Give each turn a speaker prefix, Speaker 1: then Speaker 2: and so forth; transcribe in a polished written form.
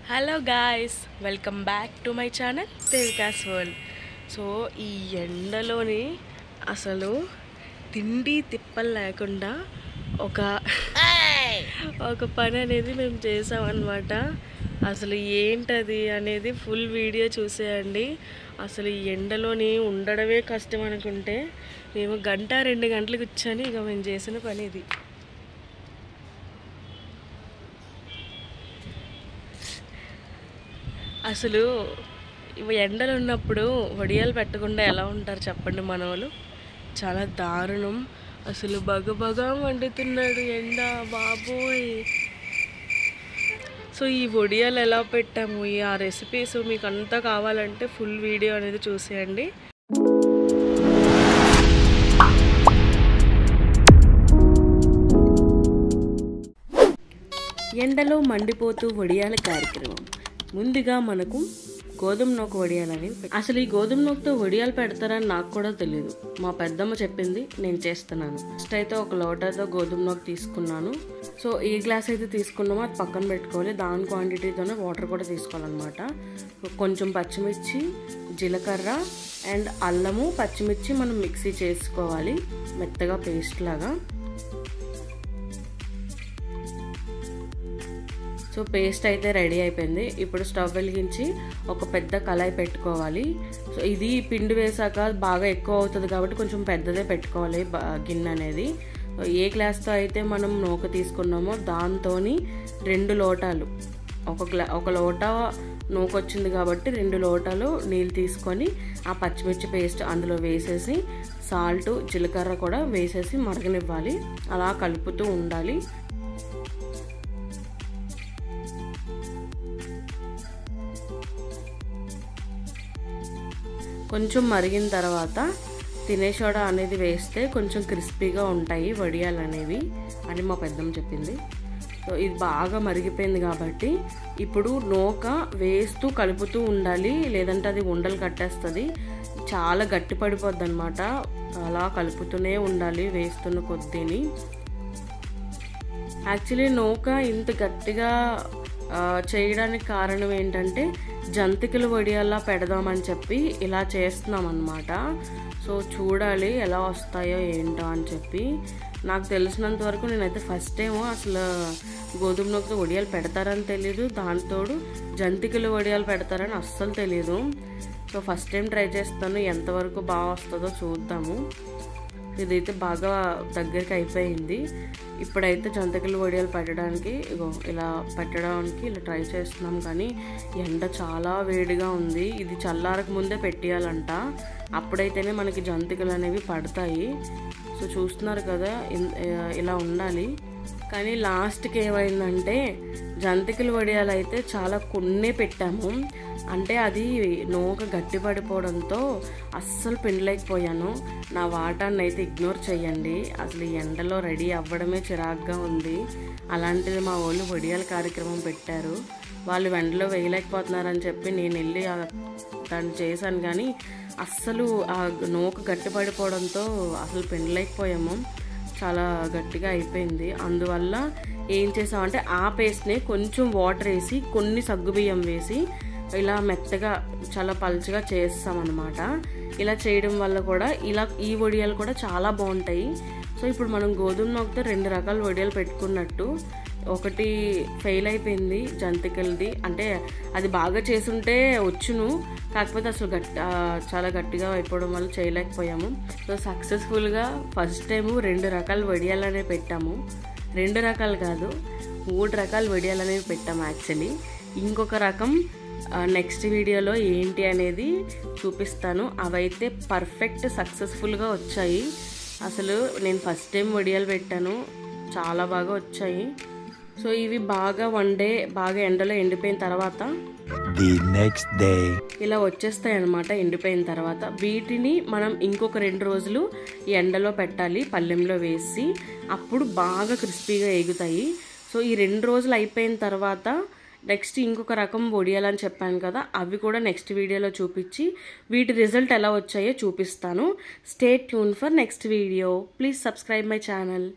Speaker 1: Hello guys, welcome back to my channel దేవికాస్ world. So ఈ ఎండలోని అసలు తిండి తిప్పలు లేకుండా ఒక పని అనేది మేము చేసామన్నమాట. అసలు ఏంటది అనేది ఫుల్ వీడియో చూసేయండి. అసలు ఈ ఎండలోని ఉండడమే కష్టం అనుకుంటే మేము 1-2 గంటలు కూర్చొని ఇక మేము చేసిన పని ఇది. అసలు ఎండలు ఉన్నప్పుడు వడియాలు పెట్టకుండా ఎలా ఉంటారు చెప్పండి మన వాళ్ళు? చాలా దారుణం. అసలు బగబగా వండుతున్నాడు ఎండ బాబోయ్. సో ఈ వడియాలు ఎలా పెట్టాము, ఆ రెసిపీస్ మీకు అంతా కావాలంటే ఫుల్ వీడియో అనేది చూసేయండి. ఎండలో మండిపోతూ వడియాల కార్యక్రమం. ముందుగా మనకు గోధుమ నూక వడియాలని. అసలు ఈ గోధుమ నూకతో వడియాలు పెడతారని నాకు కూడా తెలియదు. మా పెద్దమ్మ చెప్పింది, నేను చేస్తున్నాను. ఫస్ట్ అయితే ఒక లోటాతో గోధుమ నూక తీసుకున్నాను. సో ఏ గ్లాస్ అయితే తీసుకున్నామో అది పక్కన పెట్టుకోవాలి. దాని క్వాంటిటీతోనే వాటర్ కూడా తీసుకోవాలన్నమాట. కొంచెం పచ్చిమిర్చి, జీలకర్ర అండ్ అల్లము, పచ్చిమిర్చి మనం మిక్సీ చేసుకోవాలి మెత్తగా పేస్ట్ లాగా. సో పేస్ట్ అయితే రెడీ అయిపోయింది. ఇప్పుడు స్టవ్ వెలిగించి ఒక పెద్ద కళాయి పెట్టుకోవాలి. సో ఇది పిండి వేసాక బాగా ఎక్కువ అవుతుంది కాబట్టి కొంచెం పెద్దదే పెట్టుకోవాలి గిన్నె అనేది. ఏ గ్లాస్తో అయితే మనం నూక తీసుకున్నామో దాంతో 2 లోటాలు, ఒక లోటా నూక వచ్చింది కాబట్టి 2 లోటాలు నీళ్ళు తీసుకొని ఆ పచ్చిమిర్చి పేస్ట్ అందులో వేసేసి సాల్ట్, జీలకర్ర కూడా వేసేసి మరగనివ్వాలి. అలా కలుపుతూ ఉండాలి. కొంచెం మరిగిన తర్వాత తినే సోడా అనేది వేస్తే కొంచెం క్రిస్పీగా ఉంటాయి వడియాలు అనేవి అని మా పెద్దమ్మ చెప్పింది. సో ఇది బాగా మరిగిపోయింది కాబట్టి ఇప్పుడు నూక వేస్తూ కలుపుతూ ఉండాలి, లేదంటే అది ఉండలు కట్టేస్తుంది, చాలా గట్టి పడిపోద్ది అనమాట. అలా కలుపుతూనే ఉండాలి వేస్తున్న కొద్దిని. యాక్చువల్లీ నూక ఇంత గట్టిగా చేయడానికి కారణం ఏంటంటే జంతికలు వడియాల్లా పెడదామని చెప్పి ఇలా చేస్తున్నాం అన్నమాట. సో చూడాలి ఎలా వస్తాయో ఏంటో అని చెప్పి. నాకు తెలిసినంత వరకు నేనైతే ఫస్ట్ టైం అసలు గోధుమ నూకతో వడియాలు పెడతారని తెలియదు, దాంతోడు జంతికలు వడియాలు పెడతారని అస్సలు తెలియదు. సో ఫస్ట్ టైం ట్రై చేస్తాను, ఎంతవరకు బాగా వస్తుందో చూద్దాము. ఇదైతే బాగా దగ్గరికి అయిపోయింది. ఇప్పుడైతే జంతికలు వడియాలు పెట్టడానికి ఇలా ట్రై చేస్తున్నాం. కానీ ఎండ చాలా వేడిగా ఉంది. ఇది చల్లారక ముందే పెట్టేయాలంట, అప్పుడైతేనే మనకి జంతికలు అనేవి పడతాయి. సో చూస్తున్నారు కదా, ఇలా ఉండాలి. కానీ లాస్ట్కి ఏమైందంటే జంతికలు వడియాలు అయితే చాలా కొన్నే పెట్టాము. అంటే అది నూక గట్టి పడిపోవడంతో అస్సలు పిండలేకపోయాను. నా వాటాన్ని అయితే ఇగ్నోర్ చేయండి. అసలు ఎండలో రెడీ అవ్వడమే చిరాగ్గా ఉంది. అలాంటిది మా వాళ్ళు వడియాల కార్యక్రమం పెట్టారు. వాళ్ళు ఎండలో వేయలేకపోతున్నారని చెప్పి నేను వెళ్ళి దాన్ని చేశాను. కానీ అస్సలు ఆ నూక గట్టి పడిపోవడంతో అసలు పిండలేకపోయాము. చాలా గట్టిగా అయిపోయింది. అందువల్ల ఏం చేసామంటే ఆ పేస్ట్ని కొంచెం వాటర్ వేసి కొన్ని సగ్గుబియ్యం వేసి ఇలా మెత్తగా చాలా పలుచగా చేస్తామన్నమాట. ఇలా చేయడం వల్ల కూడా ఈ వడియాలు కూడా చాలా బాగుంటాయి. సో ఇప్పుడు మనం గోధుమ నూకతో 2 రకాల వడియాలు పెట్టుకున్నట్టు ఒకటి ఫెయిల్ అయిపోయింది జంతికలది. అంటే అది బాగా చేసుంటే వచ్చును, కాకపోతే అసలు చాలా గట్టిగా అయిపోవడం వల్ల చేయలేకపోయాము. సో సక్సెస్ఫుల్గా ఫస్ట్ టైము 2 రకాల వడియాలు అనేవి పెట్టాము. 2 రకాలు కాదు, 3 రకాల వడియాలు అనేవి పెట్టాము యాక్చువల్లీ. ఇంకొక రకం నెక్స్ట్ వీడియోలో ఏంటి అనేది చూపిస్తాను. అవైతే పర్ఫెక్ట్ సక్సెస్ఫుల్గా వచ్చాయి. అసలు నేను ఫస్ట్ టైం వడియాలు పెట్టాను, చాలా బాగా వచ్చాయి. సో ఇవి బాగా బాగా ఎండలో ఎండిపోయిన తర్వాత ఇలా వచ్చేస్తాయి అన్నమాట. ఎండిపోయిన తర్వాత వీటిని మనం ఇంకొక 2 రోజులు ఎండలో పెట్టాలి పళ్ళెంలో వేసి, అప్పుడు బాగా క్రిస్పీగా ఎగుతాయి. సో ఈ 2 రోజులు అయిపోయిన తర్వాత నెక్స్ట్ ఇంకొక రకం వడియాలని చెప్పాను కదా, అవి కూడా నెక్స్ట్ వీడియోలో చూపించి వీటి రిజల్ట్ ఎలా వచ్చాయో చూపిస్తాను. Stay tune for next video. Please subscribe my channel.